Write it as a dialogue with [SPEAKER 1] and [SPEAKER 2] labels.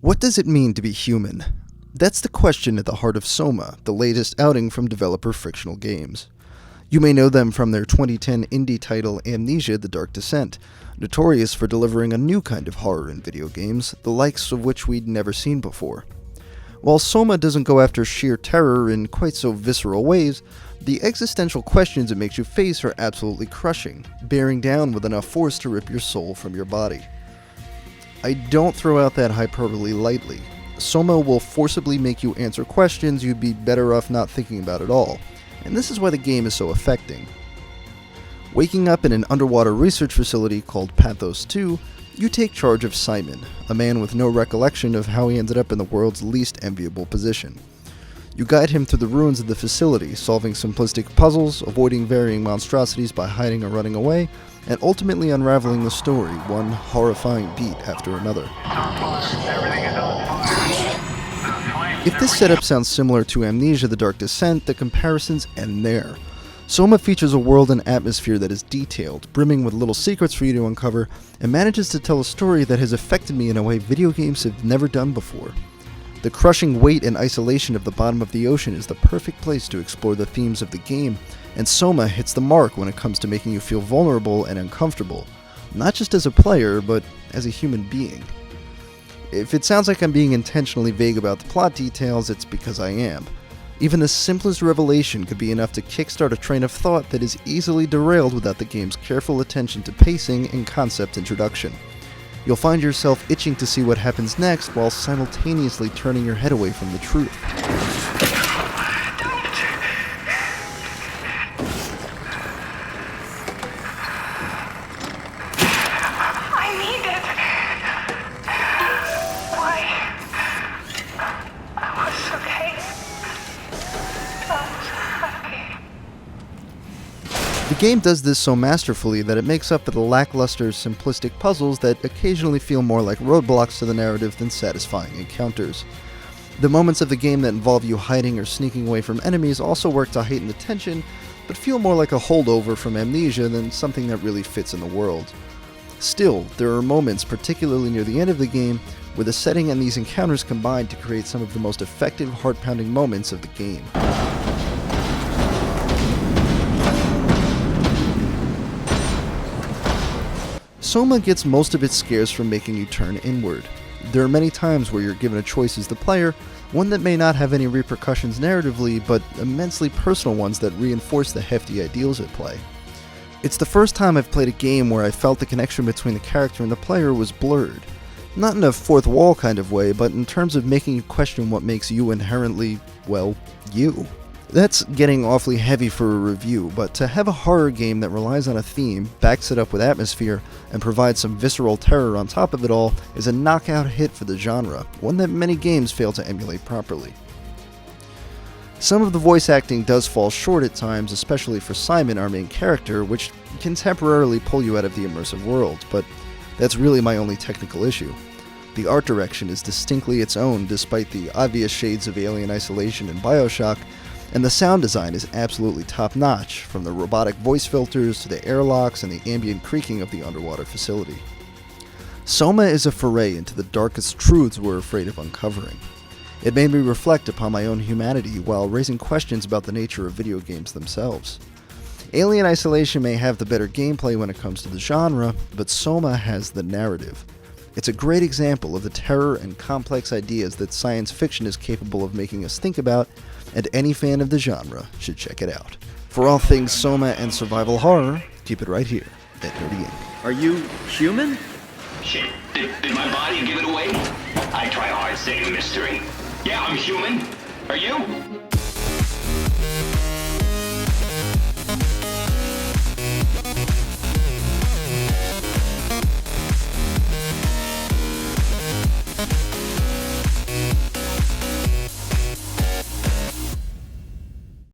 [SPEAKER 1] What does it mean to be human? That's the question at the heart of SOMA, the latest outing from developer Frictional Games. You may know them from their 2010 indie title Amnesia: The Dark Descent, notorious for delivering a new kind of horror in video games, the likes of which we'd never seen before. While SOMA doesn't go after sheer terror in quite so visceral ways, the existential questions it makes you face are absolutely crushing, bearing down with enough force to rip your soul from your body. I don't throw out that hyperbole lightly. SOMA will forcibly make you answer questions you'd be better off not thinking about at all, and this is why the game is so affecting. Waking up in an underwater research facility called Pathos 2, you take charge of Simon, a man with no recollection of how he ended up in the world's least enviable position. You guide him through the ruins of the facility, solving simplistic puzzles, avoiding varying monstrosities by hiding or running away, and ultimately unraveling the story, one horrifying beat after another. If this setup sounds similar to Amnesia: The Dark Descent, the comparisons end there. SOMA features a world and atmosphere that is detailed, brimming with little secrets for you to uncover, and manages to tell a story that has affected me in a way video games have never done before. The crushing weight and isolation of the bottom of the ocean is the perfect place to explore the themes of the game, and SOMA hits the mark when it comes to making you feel vulnerable and uncomfortable, not just as a player, but as a human being. If it sounds like I'm being intentionally vague about the plot details, it's because I am. Even the simplest revelation could be enough to kickstart a train of thought that is easily derailed without the game's careful attention to pacing and concept introduction. You'll find yourself itching to see what happens next while simultaneously turning your head away from the truth.
[SPEAKER 2] I need it. Why? I was okay.
[SPEAKER 1] The game does this so masterfully that it makes up for the lackluster, simplistic puzzles that occasionally feel more like roadblocks to the narrative than satisfying encounters. The moments of the game that involve you hiding or sneaking away from enemies also work to heighten the tension, but feel more like a holdover from Amnesia than something that really fits in the world. Still, there are moments, particularly near the end of the game, where the setting and these encounters combine to create some of the most effective, heart-pounding moments of the game. SOMA gets most of its scares from making you turn inward. There are many times where you're given a choice as the player, one that may not have any repercussions narratively, but immensely personal ones that reinforce the hefty ideals at play. It's the first time I've played a game where I felt the connection between the character and the player was blurred. Not in a fourth wall kind of way, but in terms of making you question what makes you inherently, well, you. That's getting awfully heavy for a review, but to have a horror game that relies on a theme, backs it up with atmosphere, and provides some visceral terror on top of it all is a knockout hit for the genre, one that many games fail to emulate properly. Some of the voice acting does fall short at times, especially for Simon, our main character, which can temporarily pull you out of the immersive world, but that's really my only technical issue. The art direction is distinctly its own despite the obvious shades of Alien Isolation and BioShock, and the sound design is absolutely top-notch, from the robotic voice filters to the airlocks and the ambient creaking of the underwater facility. SOMA is a foray into the darkest truths we're afraid of uncovering. It made me reflect upon my own humanity while raising questions about the nature of video games themselves. Alien Isolation may have the better gameplay when it comes to the genre, but SOMA has the narrative. It's a great example of the terror and complex ideas that science fiction is capable of making us think about, and any fan of the genre should check it out. For all things SOMA and survival horror, keep it right here at Nerdy Inc.
[SPEAKER 3] Are you human?
[SPEAKER 4] Shit, did my body give it away? I try hard saying mystery. Yeah, I'm human. Are you?